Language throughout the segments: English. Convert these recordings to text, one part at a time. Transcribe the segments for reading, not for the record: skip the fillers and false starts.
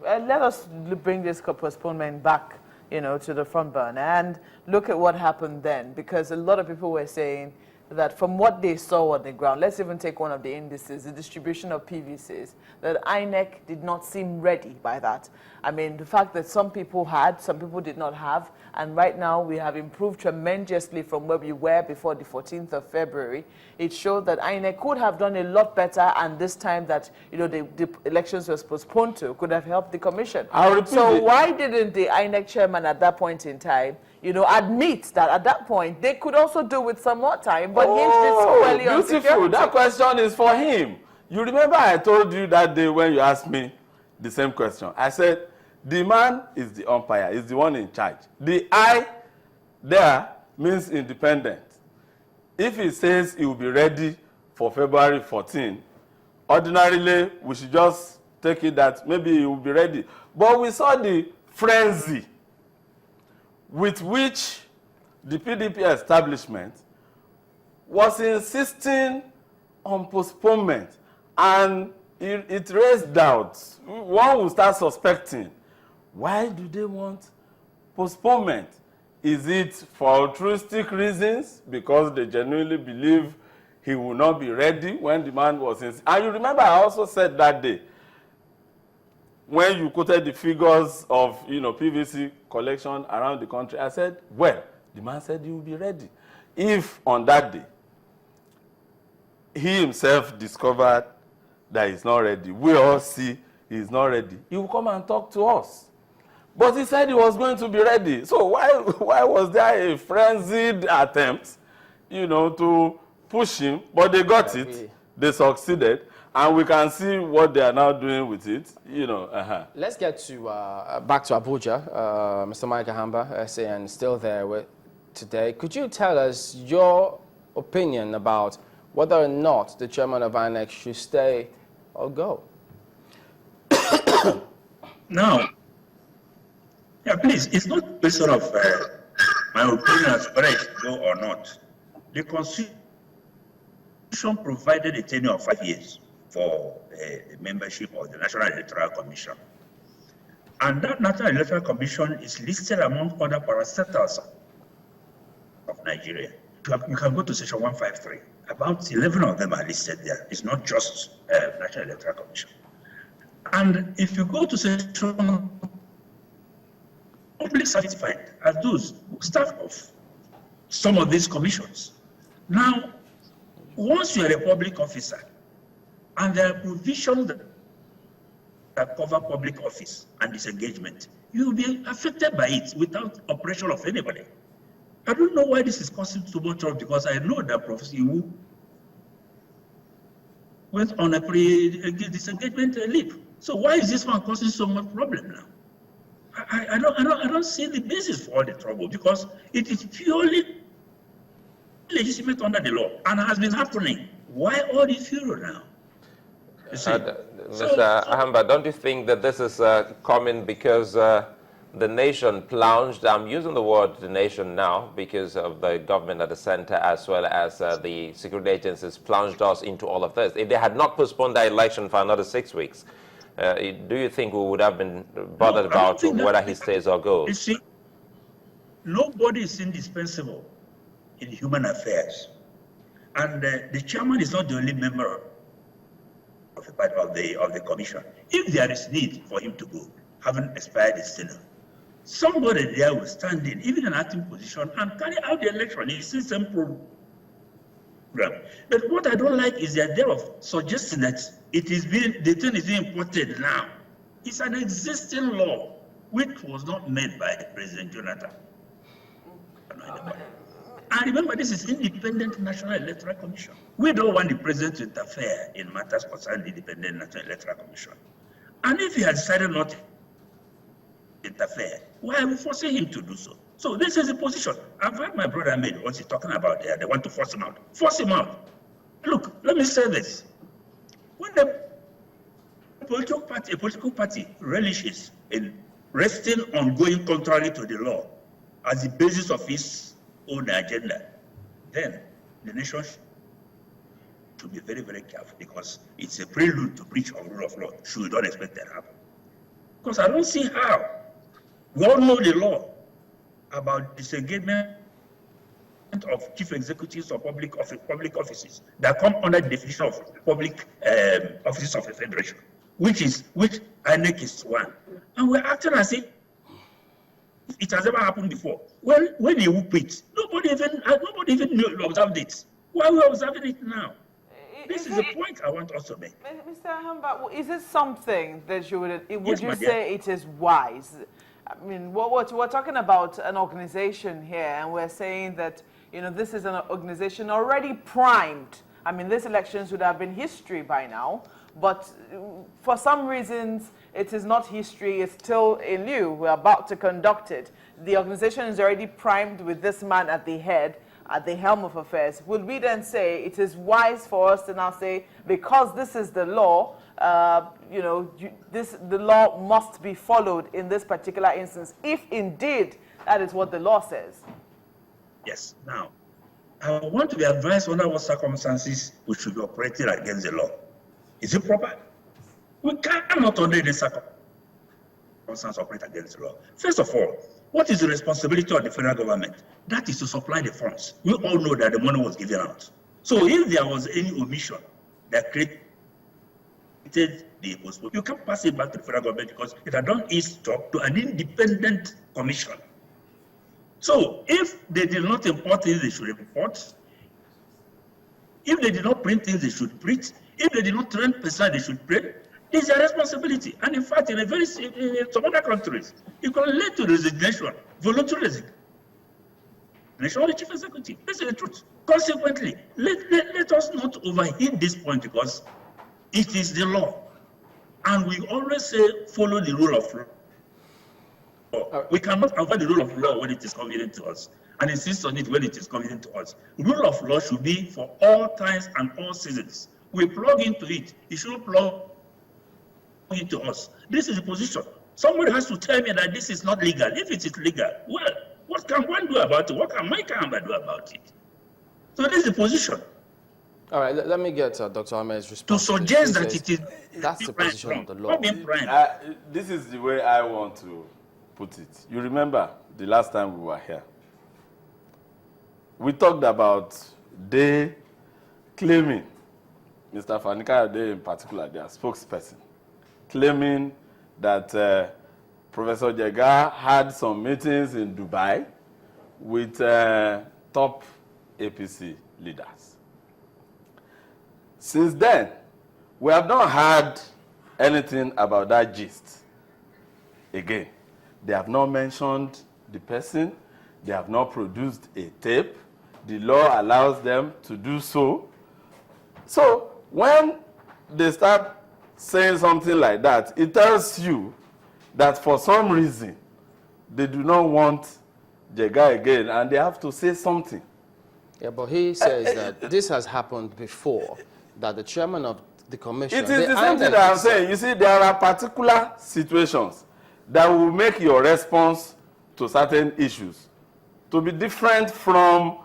let us bring this postponement back, to the front burner and look at what happened then, because a lot of people were saying that from what they saw on the ground, let's even take one of the indices, the distribution of PVCs, that INEC did not seem ready by that. I mean, the fact that some people had, some people did not have, and right now we have improved tremendously from where we were before the 14th of February. It showed that INEC could have done a lot better, and this time that, the elections was postponed to could have helped the commission. So why didn't the INEC chairman at that point in time admit that at that point they could also do with some more time, but hinged it squarely on security? Beautiful. That question is for him. You remember I told you that day when you asked me the same question. I said, the man is the umpire, is the one in charge. The I there means independent. If he says he will be ready for February 14, ordinarily we should just take it that maybe he will be ready. But we saw the frenzy with which the PDP establishment was insisting on postponement, and it raised doubts. One will start suspecting, why do they want postponement? Is it for altruistic reasons, because they genuinely believe he will not be ready when the man was in? And you remember I also said that day, when you quoted the figures of PVC collection around the country, I said, well, the man said he will be ready. If on that day he himself discovered that he's not ready, we all see he's not ready, he will come and talk to us. But he said he was going to be ready. So why was there a frenzied attempt, to push him? But they got it. They succeeded. And we can see what they are now doing with it, Let's get to back to Abuja. Mr. Mike Ahamba, SAN, still there today. Could you tell us your opinion about whether or not the chairman of INEC should stay or go? No. Yeah, please, it's not a question of my opinion as whether it should go or not. The Constitution provided a tenure of 5 years for the membership of the National Electoral Commission. And that National Electoral Commission is listed among other parastatals of Nigeria. You can go to section 153. About 11 of them are listed there. It's not just National Electoral Commission. And if you go to section public certified as those staff of some of these commissions. Now, once you're a public officer, and there are provisions that cover public office and disengagement, you will be affected by it without operation of anybody. I don't know why this is causing so much trouble, because I know that Professor Iwu went on a disengagement leave. So why is this one causing so much problem now? I don't see the basis for all the trouble, because it is purely legitimate under the law and has been happening. Why all this furor now? Mr. Ahamba, don't you think that this is coming because the nation plunged, I'm using the word the nation now because of the government at the center as well as the security agencies plunged us into all of this. If they had not postponed the election for another 6 weeks, do you think we would have been bothered about whether he stays or goes? You see, nobody is indispensable in human affairs. And the chairman is not the only member of the commission. If there is need for him to go, having expired his tenure, somebody there will stand in, even an acting position, and carry out the election. It's the same program. But what I don't like is the idea of suggesting that the thing is being imported now. It's an existing law which was not made by President Jonathan. And remember, this is independent National Electoral Commission. We don't want the president to interfere in matters concerning the independent National Electoral Commission. And if he has decided not to interfere, why are we forcing him to do so? So this is the position. I've heard my brother Ahmed, what's he talking about there? They want to force him out. Force him out. Look, let me say this. When a political party relishes in resting on going contrary to the law as the basis of its own agenda, then the nation should be very, very careful, because it's a prelude to breach of rule of law. So we don't expect that to happen. Because I don't see how. We all know the law about disengagement of chief executives of public offices that come under the definition of public offices of a federation, which INEC is one. And we're acting as if it has ever happened before. When you quit, nobody even knew observed it. Why are we observing it now? This is the point I want us to make. Mr. Ahmed, is it something that you would you say it is wise? I mean, we're talking about an organization here, and we're saying that, you know, this is an organization already primed. I mean, these elections would have been history by now, but for some reasons, it is not history, it's still in lieu. We're about to conduct it. The organization is already primed with this man at the head, at the helm of affairs. Will we then say it is wise for us to now say, because this is the law, you know, the law must be followed in this particular instance, if indeed that is what the law says? Yes. Now, I want to be advised under what circumstances we should be operating against the law. Is it proper? We cannot under any circumstances operate against the law. First of all, what is the responsibility of the federal government? That is to supply the funds. We all know that the money was given out. So if there was any omission that created the postponement, you can't pass it back to the federal government because it had done its job to an independent commission. So if they did not import things they should import, if they did not print things they should print, if they did not train personnel they should train, it's their responsibility. And in fact, in some other countries, it can lead to resignation, voluntary resignation of the chief executive. This is the truth. Consequently, let us not overheat this point because it is the law. And we always say, follow the rule of law. We cannot avoid the rule of law when it is convenient to us and insist on it when it is convenient to us. Rule of law should be for all times and all seasons. We plug into it. It shouldn't plug into us. This is the position. Somebody has to tell me that this is not legal. If it is legal, well, what can one do about it? What can my camera do about it? So this is the position. All right, let me get Dr. Ahmed's response. To suggest that it is that's the position of the law. This is the way I want to put it. You remember the last time we were here, we talked about they claiming, Mr. Fanikayode in particular, their spokesperson, claiming that Professor Jega had some meetings in Dubai with top APC leaders. Since then, we have not heard anything about that gist again. They have not mentioned the person. They have not produced a tape. The law allows them to do so. So when they start saying something like that, it tells you that for some reason, they do not want Jega again, and they have to say something. Yeah, but he says that this has happened before, that the chairman of the commission... It is the same thing that I'm saying. You see, there are particular situations that will make your response to certain issues to be different from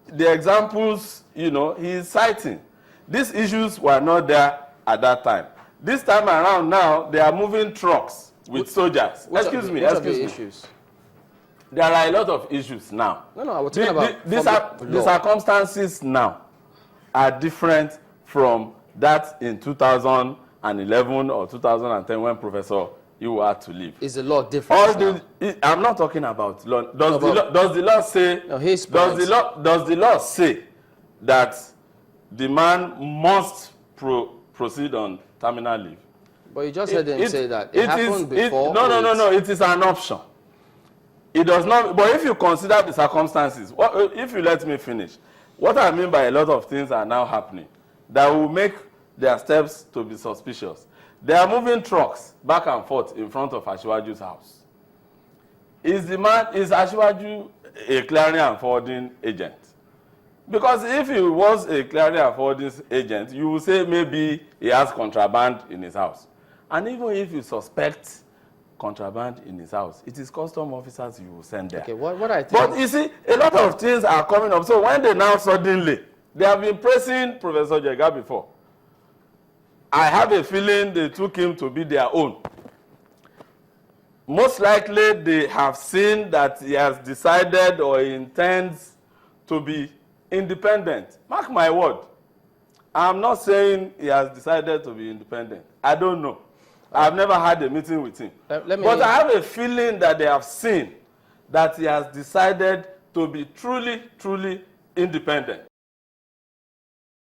the examples, you know, he is citing. These issues were not there at that time. This time around now, they are moving trucks with soldiers. Excuse me. Issues? There are a lot of issues now. No, we're talking about the circumstances now are different from that in 2011 or 2010 when Professor Iwu had to leave. Is the law different? I'm not talking about law. Does the law say? No, does the law say that the man must proceed on terminal leave? But you just heard him say that it happened before. No. It is an option. It does not. But if you consider the circumstances, if you let me finish, what I mean by a lot of things are now happening that will make their steps to be suspicious. They are moving trucks back and forth in front of Asiwaju's house. Is Asiwaju a clearing and forwarding agent? Because if he was a clearing and forwarding agent, you would say maybe he has contraband in his house. And even if you suspect contraband in his house, it is custom officers you will send there. Okay, what I think... But you see, a lot of things are coming up. So when they now suddenly, they have been pressing Professor Jega before. I have a feeling they took him to be their own. most likely they have seen that he has decided or he intends to be independent. Mark my word. I'm not saying he has decided to be independent. I don't know. I've never had a meeting with him. But I have a feeling that they have seen that he has decided to be truly, truly independent.